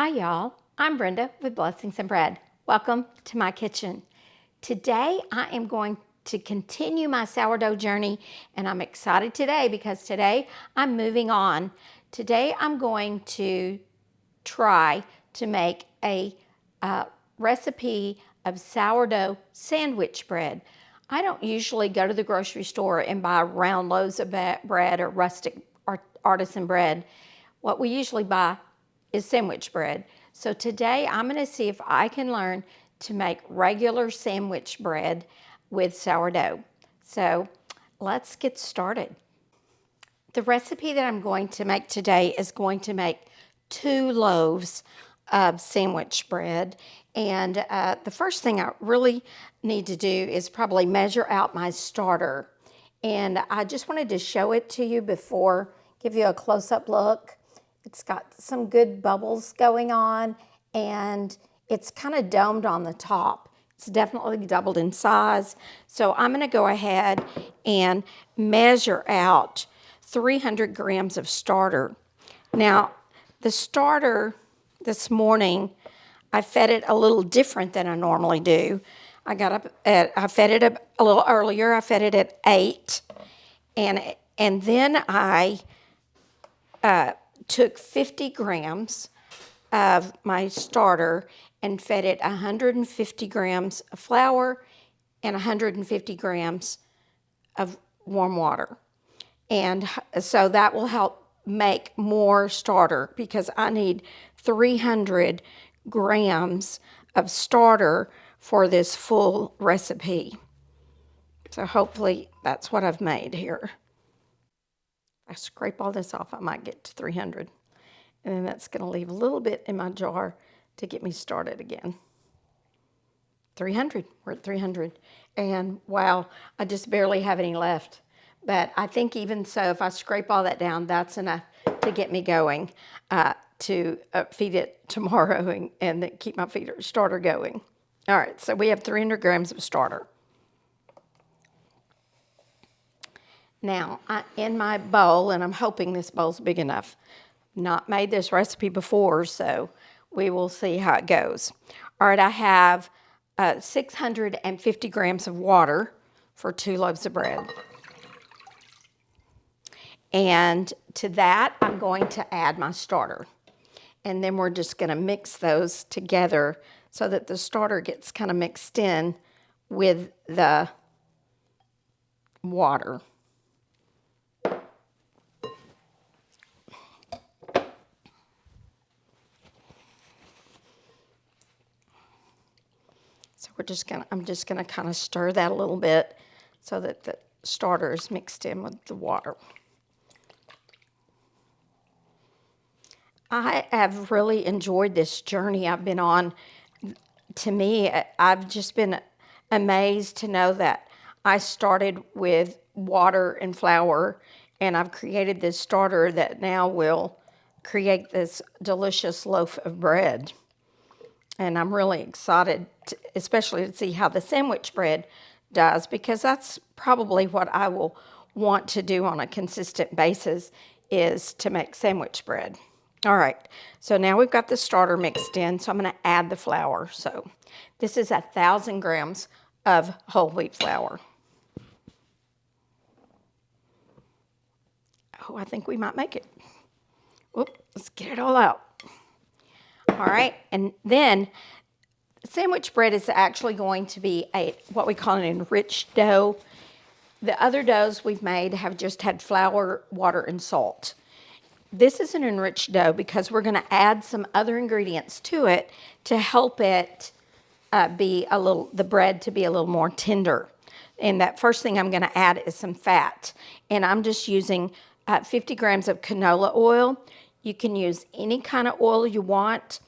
Hi y'all, I'm Brenda with Blessings and Bread. Welcome to my kitchen. Today I am going to continue my sourdough journey, and I'm excited today because today I'm moving on. Today I'm going to try to make a recipe of sourdough sandwich bread. I don't usually go to the grocery store and buy round loaves of bread or rustic or artisan bread. What we usually buy is sandwich bread. So today I'm going to see if I can learn to make regular sandwich bread with sourdough. So let's get started. The recipe that I'm going to make today is going to make 2 loaves of sandwich bread. And the first thing I really need to do is probably measure out my starter. And I just wanted to show it to you before, give you a close-up look. It's got some good bubbles going on, and it's kind of domed on the top. It's definitely doubled in size. So I'm going to go ahead and measure out 300 grams of starter. Now, the starter this morning, I fed it a little different than I normally do. I fed it a little earlier. I fed it at 8, and then I took 50 grams of my starter and fed it 150 grams of flour and 150 grams of warm water. And so that will help make more starter because I need 300 grams of starter for this full recipe. So hopefully that's what I've made here. I scrape all this off, I might get to 300. And then that's going to leave a little bit in my jar to get me started again. 300, we're at 300. And wow, I just barely have any left. But I think even so, if I scrape all that down, that's enough to get me going to feed it tomorrow and keep my starter going. All right, so we have 300 grams of starter. Now, in my bowl, and I'm hoping this bowl's big enough, not made this recipe before, so we will see how it goes. All right, I have 650 grams of water for 2 loaves of bread. And to that, I'm going to add my starter. And then we're just going to mix those together so that the starter gets kind of mixed in with the water. So I'm just gonna kind of stir that a little bit so that the starter is mixed in with the water. I have really enjoyed this journey I've been on. To me, I've just been amazed to know that I started with water and flour, and I've created this starter that now will create this delicious loaf of bread. And I'm really excited, especially to see how the sandwich bread does, because that's probably what I will want to do on a consistent basis, is to make sandwich bread. All right, so now we've got the starter mixed in, so I'm going to add the flour. So this is 1,000 grams of whole wheat flour. Oh, I think we might make it. Whoop, let's get it all out. All right, and then sandwich bread is actually going to be what we call an enriched dough. The other doughs we've made have just had flour, water, and salt. This is an enriched dough because we're going to add some other ingredients to it to help it the bread to be a little more tender. And that first thing I'm going to add is some fat. And I'm just using 50 grams of canola oil. You can use any kind of oil you want.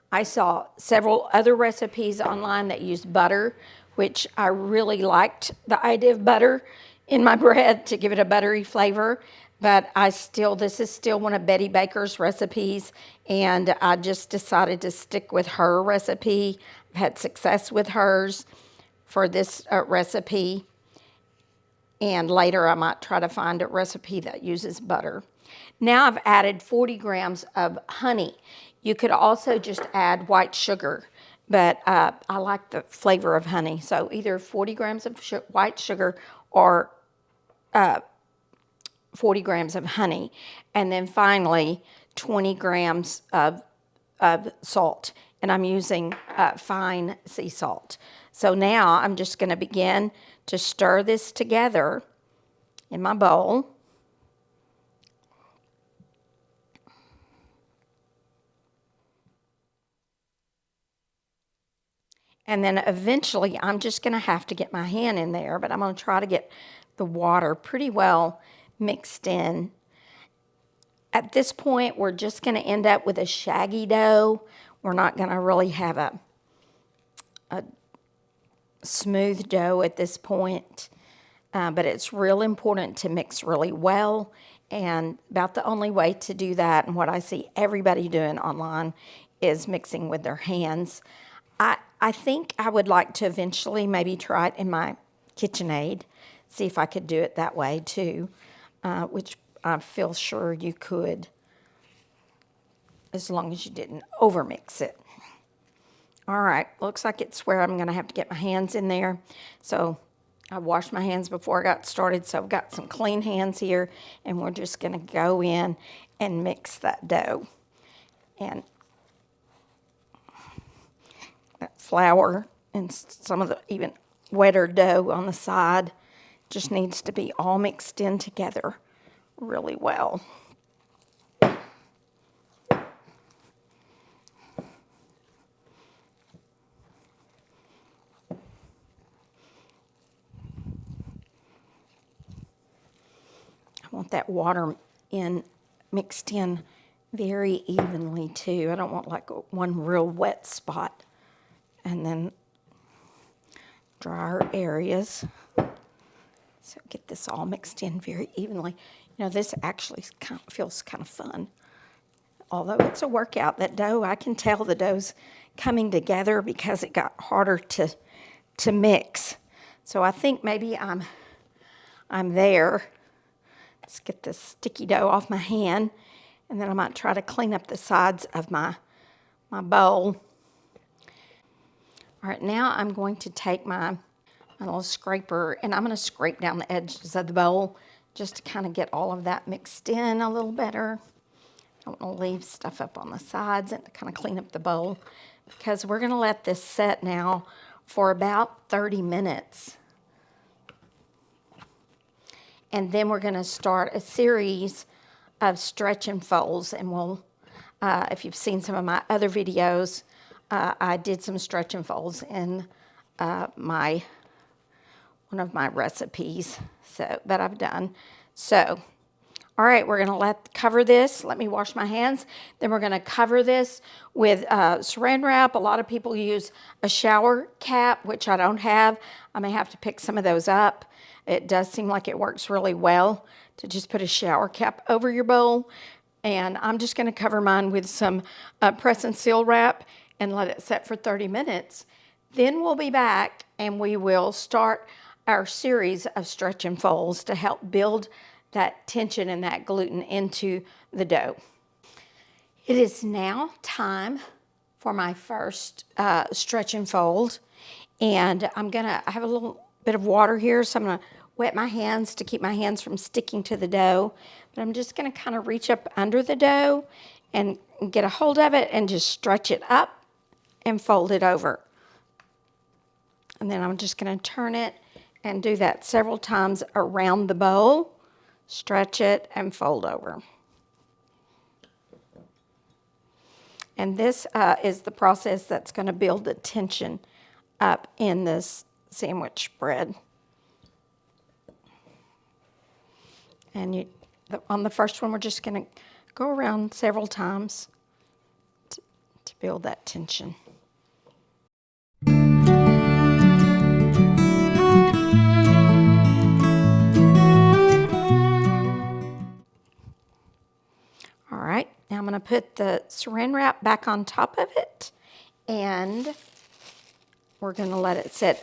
I saw several other recipes online that use butter, which I really liked the idea of butter in my bread to give it a buttery flavor. But this is still one of Betty Baker's recipes, and I just decided to stick with her recipe. I've had success with hers for this recipe, and later I might try to find a recipe that uses butter. Now I've added 40 grams of honey. You could also just add white sugar, but I like the flavor of honey. So either 40 grams of white sugar or 40 grams of honey. And then finally, 20 grams of salt. And I'm using fine sea salt. So now I'm just going to begin to stir this together in my bowl. And then eventually I'm just going to have to get my hand in there, but I'm going to try to get the water pretty well mixed in. At this point, we're just going to end up with a shaggy dough. We're not going to really have a smooth dough at this point, but it's real important to mix really well. And about the only way to do that, and what I see everybody doing online, is mixing with their hands. I think I would like to eventually maybe try it in my KitchenAid, see if I could do it that way too, which I feel sure you could, as long as you didn't overmix it. All right, looks like it's where I'm gonna have to get my hands in there. So I washed my hands before I got started, so I've got some clean hands here, and we're just gonna go in and mix that dough. And that flour and some of the even wetter dough on the side just needs to be all mixed in together really well. I want that water mixed in very evenly too. I don't want like one real wet spot and then drier areas. So get this all mixed in very evenly. You know, this actually feels kind of fun. Although it's a workout, that dough, I can tell the dough's coming together because it got harder to mix. So I think maybe I'm there. Let's get this sticky dough off my hand, and then I might try to clean up the sides of my bowl. All right, now I'm going to take my little scraper, and I'm going to scrape down the edges of the bowl just to kind of get all of that mixed in a little better. I don't want to leave stuff up on the sides, and to kind of clean up the bowl, because we're going to let this set now for about 30 minutes. And then we're going to start a series of stretch and folds, and we'll, if you've seen some of my other videos, I did some stretch and folds in one of my recipes that I've done. So, all right, we're going to cover this. Let me wash my hands. Then we're going to cover this with saran wrap. A lot of people use a shower cap, which I don't have. I may have to pick some of those up. It does seem like it works really well to just put a shower cap over your bowl. And I'm just going to cover mine with some press and seal wrap and let it set for 30 minutes. Then we'll be back and we will start our series of stretch and folds to help build that tension and that gluten into the dough. It is now time for my first stretch and fold. And I have a little bit of water here, so I'm gonna wet my hands to keep my hands from sticking to the dough. But I'm just gonna kind of reach up under the dough and get a hold of it and just stretch it up and fold it over. And then I'm just gonna turn it and do that several times around the bowl. Stretch it and fold over. And this is the process that's going to build the tension up in this sandwich bread. And on the first one, we're just going to go around several times to build that tension. All right, now I'm going to put the saran wrap back on top of it, and we're going to let it sit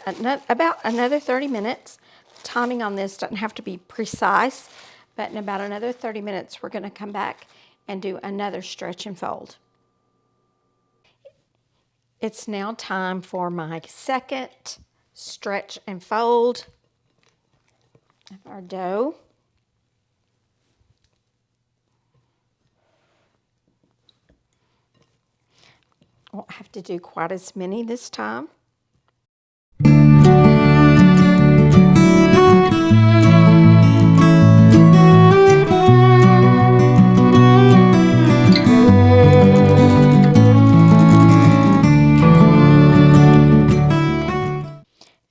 about another 30 minutes. Timing on this doesn't have to be precise, but in about another 30 minutes, we're going to come back and do another stretch and fold. it's now time for my second stretch and fold of our dough. Won't have to do quite as many this time.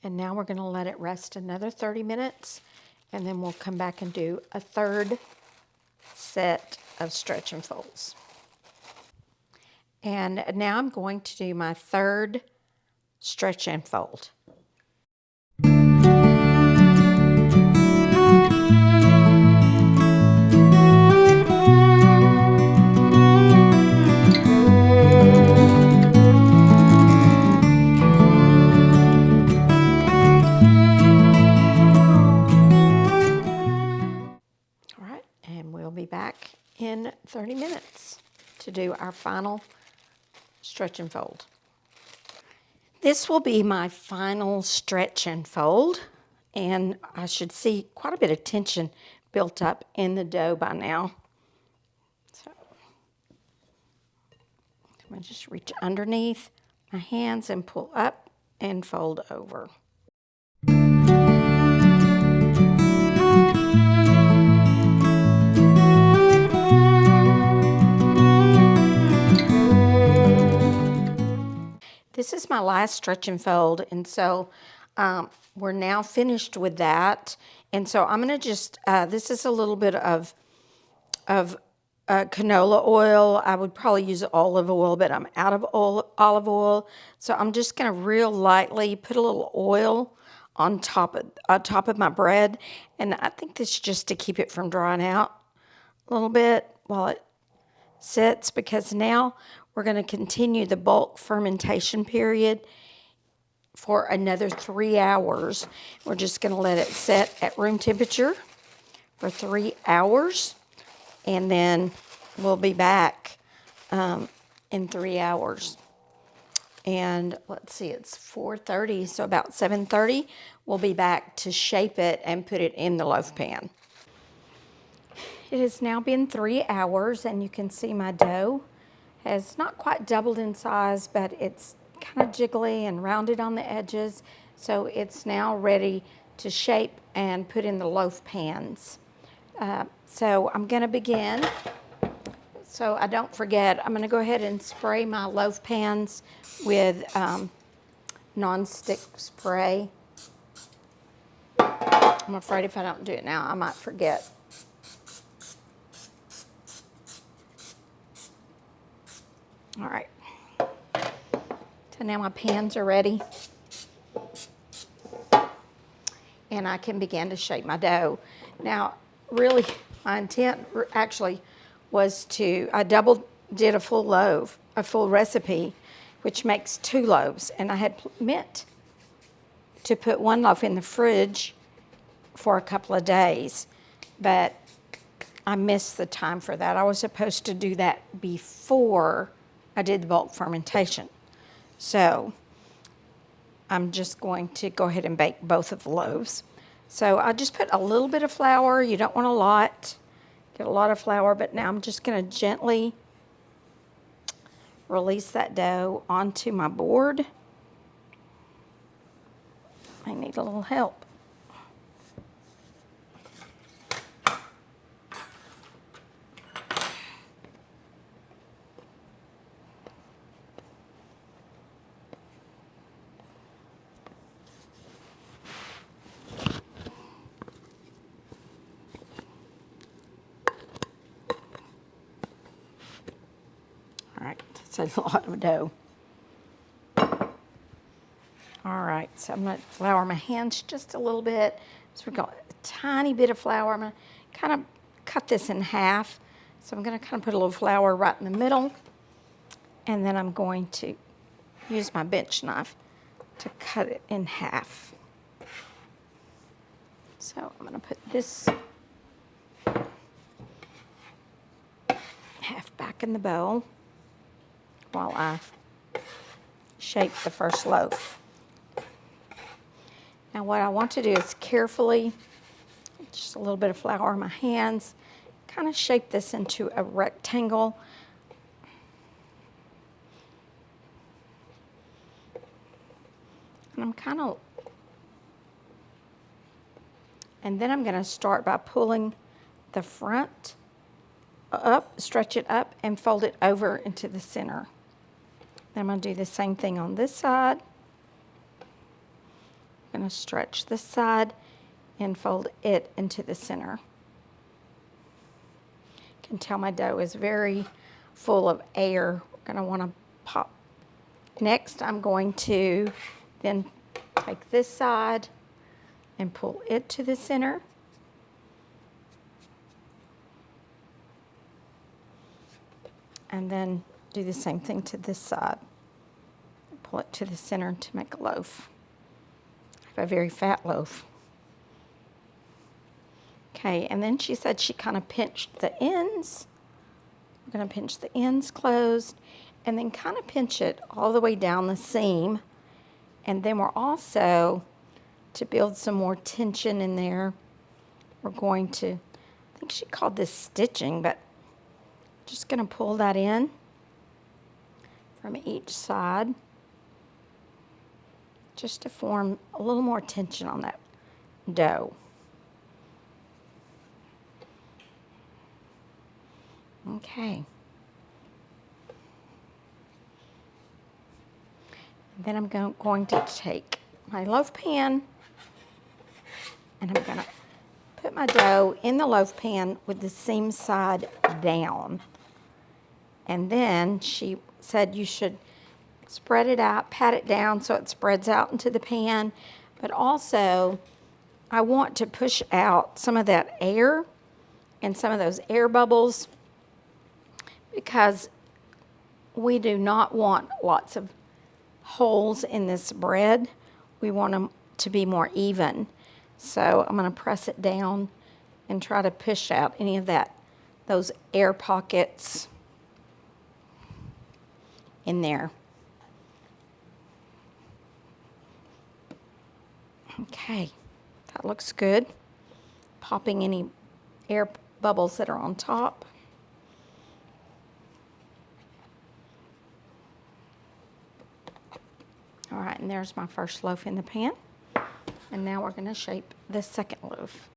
And now we're going to let it rest another 30 minutes, and then we'll come back and do a third set of stretch and folds. And now I'm going to do my third stretch and fold. All right, and we'll be back in 30 minutes to do our final stretch and fold. This will be my final stretch and fold, and I should see quite a bit of tension built up in the dough by now. So I'm going to just reach underneath my hands and pull up and fold over. This is my last stretch and fold, and so we're now finished with that. And so I'm going to just, this is a little bit of canola oil. I would probably use olive oil, but I'm out of olive oil. So I'm just going to real lightly put a little oil on top of my bread. And I think this is just to keep it from drying out a little bit while it sits, because now we're going to continue the bulk fermentation period for another 3 hours. We're just going to let it set at room temperature for 3 hours, and then we'll be back in 3 hours. And let's see, it's 4:30, so about 7:30, we'll be back to shape it and put it in the loaf pan. It has now been 3 hours, and you can see my dough has not quite doubled in size, but it's kind of jiggly and rounded on the edges. So it's now ready to shape and put in the loaf pans. So I'm going to begin. So I don't forget, I'm going to go ahead and spray my loaf pans with non-stick spray. I'm afraid if I don't do it now, I might forget. All right. So now my pans are ready. And I can begin to shape my dough. Now, really, my intent actually was I did a full loaf, a full recipe, which makes 2 loaves. And I had meant to put 1 loaf in the fridge for a couple of days, but I missed the time for that. I was supposed to do that before I did the bulk fermentation. So I'm just going to go ahead and bake both of the loaves. So I just put a little bit of flour. You don't want a lot. Get a lot of flour, but now I'm just going to gently release that dough onto my board. I need a little help. All right, that's a lot of dough. All right, so I'm going to flour my hands just a little bit. So we've got a tiny bit of flour. I'm going to kind of cut this in half. So I'm going to kind of put a little flour right in the middle. And then I'm going to use my bench knife to cut it in half. So I'm going to put this half back in the bowl while I shape the first loaf. Now what I want to do is carefully, just a little bit of flour in my hands, kind of shape this into a rectangle. And then I'm going to start by pulling the front up, stretch it up, and fold it over into the center. Then I'm going to do the same thing on this side. I'm going to stretch this side and fold it into the center. You can tell my dough is very full of air. We're going to want to pop. Next, I'm going to then take this side and pull it to the center. And then do the same thing to this side. Pull it to the center to make a loaf. I have a very fat loaf. Okay, and then she said she kind of pinched the ends. I'm going to pinch the ends closed and then kind of pinch it all the way down the seam. And then we're also, to build some more tension in there, we're going to, I think she called this stitching, but just going to pull that in from each side just to form a little more tension on that dough. Okay. And then I'm going to take my loaf pan and I'm going to put my dough in the loaf pan with the seam side down. And then she said you should spread it out, pat it down so it spreads out into the pan. But also, I want to push out some of that air and some of those air bubbles because we do not want lots of holes in this bread. We want them to be more even. So I'm going to press it down and try to push out any of those air pockets in there. Okay, that looks good. Popping any air bubbles that are on top. All right, and there's my first loaf in the pan. And now we're going to shape the second loaf.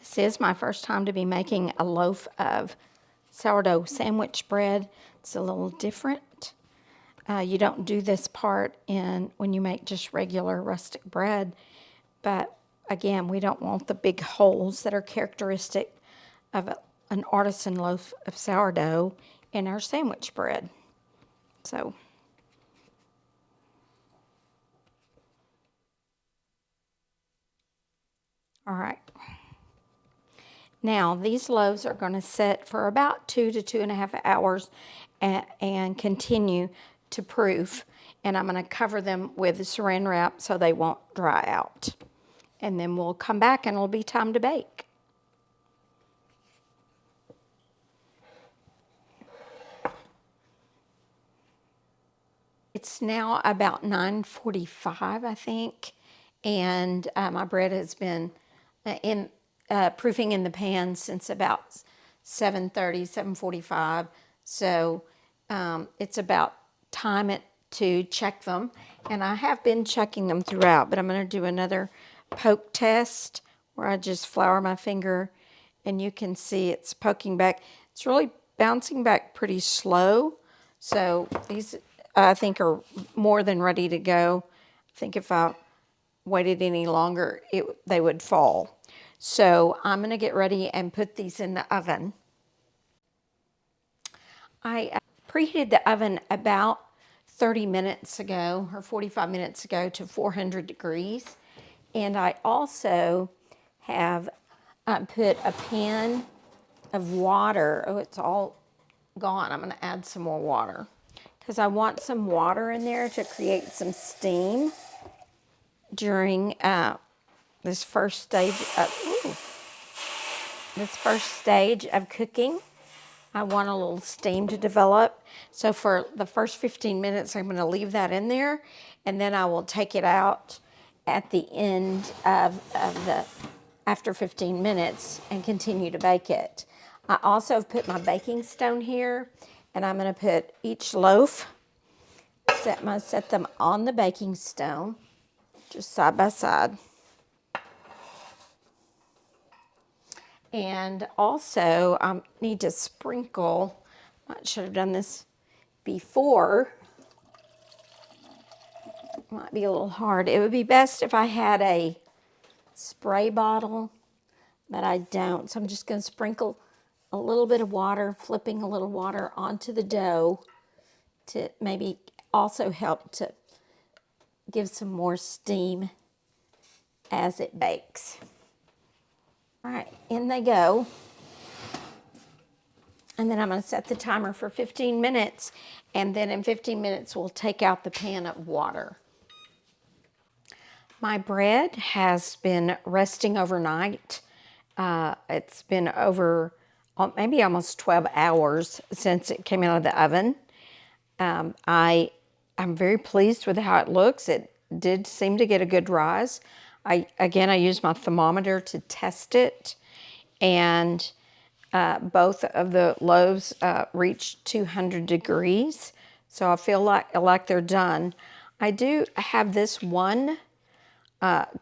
This is my first time to be making a loaf of sourdough sandwich bread. It's a little different. You don't do this part when you make just regular rustic bread, but again, we don't want the big holes that are characteristic of an artisan loaf of sourdough in our sandwich bread. So, all right. Now, these loaves are going to set for about 2 to 2.5 hours and continue to proof. And I'm going to cover them with saran wrap so they won't dry out. And then we'll come back and it'll be time to bake. It's now about 9:45, I think. And my bread has been proofing in the pan since about 7:30, 7:45. So it's about time to check them. And I have been checking them throughout, but I'm going to do another poke test where I just flour my finger and you can see it's poking back. It's really bouncing back pretty slow. So these I think are more than ready to go. I think if I waited any longer, they would fall. So I'm going to get ready and put these in the oven. I preheated the oven about 30 minutes ago or 45 minutes ago to 400 degrees. And I also have put a pan of water. Oh, it's all gone. I'm going to add some more water because I want some water in there to create some steam during this first stage of cooking. I want a little steam to develop. So for the first 15 minutes, I'm going to leave that in there, and then I will take it out at the end after 15 minutes and continue to bake it. I also have put my baking stone here, and I'm going to put each loaf, set them on the baking stone, just side by side. And also, I need to sprinkle, I should have done this before. Might be a little hard. It would be best if I had a spray bottle, but I don't. So I'm just going to sprinkle a little bit of water, flipping a little water onto the dough to maybe also help to give some more steam as it bakes. All right, in they go. And then I'm going to set the timer for 15 minutes, and then in 15 minutes we'll take out the pan of water. My bread has been resting overnight. It's been over maybe almost 12 hours since it came out of the oven. I'm very pleased with how it looks. It did seem to get a good rise. I used my thermometer to test it, and both of the loaves reached 200 degrees. So I feel like they're done. I do have this one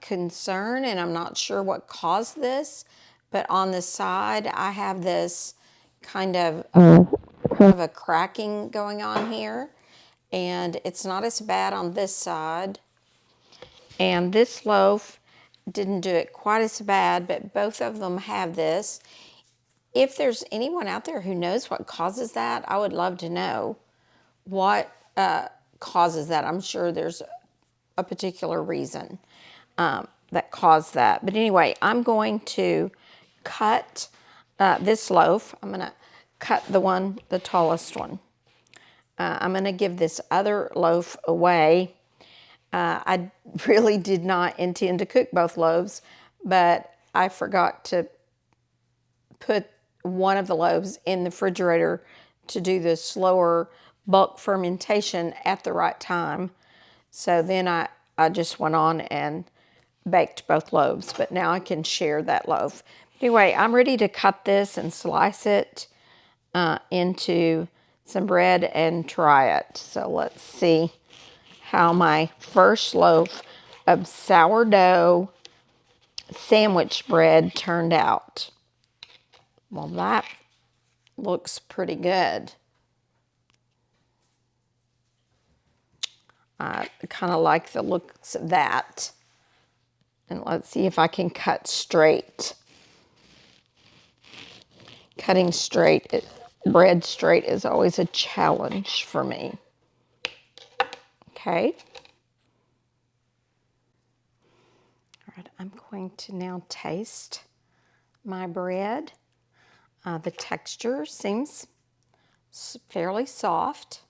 concern, and I'm not sure what caused this, but on the side I have this kind of a cracking going on here, and it's not as bad on this side. And this loaf didn't do it quite as bad, but both of them have this. If there's anyone out there who knows what causes that, I would love to know what causes that. I'm sure there's a particular reason that caused that. But anyway, I'm going to cut this loaf. I'm going to cut the tallest one. I'm going to give this other loaf away. I really did not intend to cook both loaves, but I forgot to put one of the loaves in the refrigerator to do the slower bulk fermentation at the right time. So then I just went on and baked both loaves, but now I can share that loaf. Anyway, I'm ready to cut this and slice it into some bread and try it. So let's see how my first loaf of sourdough sandwich bread turned out. Well, that looks pretty good. I kind of like the looks of that. And let's see if I can cut straight. Cutting bread straight is always a challenge for me. Okay. All right, I'm going to now taste my bread. The texture seems fairly soft.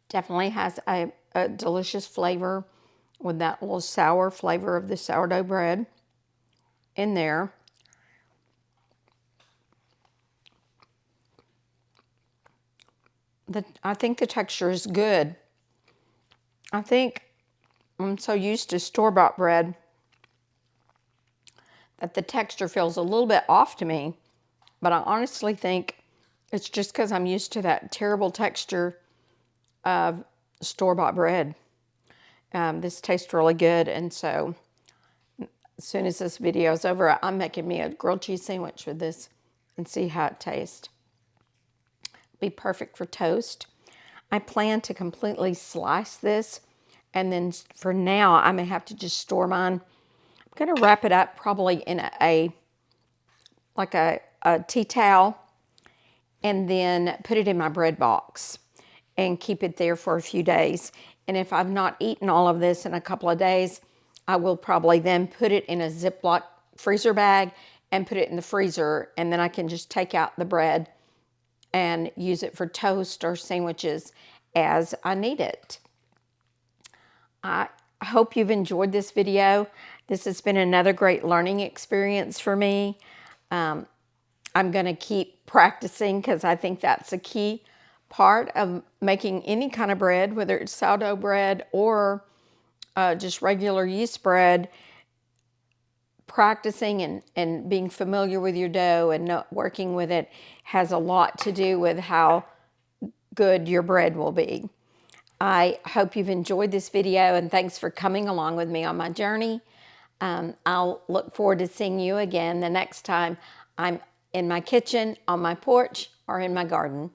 Definitely has a delicious flavor with that little sour flavor of the sourdough bread in there. I think the texture is good. I think I'm so used to store-bought bread that the texture feels a little bit off to me, but I honestly think it's just because I'm used to that terrible texture of store-bought bread. This tastes really good, and so as soon as this video is over, I'm making me a grilled cheese sandwich with this and see how it tastes. Be perfect for toast. I plan to completely slice this, and then for now, I may have to just store mine. I'm going to wrap it up probably in a tea towel, and then put it in my bread box and keep it there for a few days. And if I've not eaten all of this in a couple of days, I will probably then put it in a Ziploc freezer bag and put it in the freezer, and then I can just take out the bread and use it for toast or sandwiches as I need it. I hope you've enjoyed this video. This has been another great learning experience for me. I'm going to keep practicing because I think that's a key part of making any kind of bread, whether it's sourdough bread or just regular yeast bread. Practicing and being familiar with your dough and working with it has a lot to do with how good your bread will be. I hope you've enjoyed this video, and thanks for coming along with me on my journey. I'll look forward to seeing you again the next time I'm in my kitchen, on my porch, or in my garden.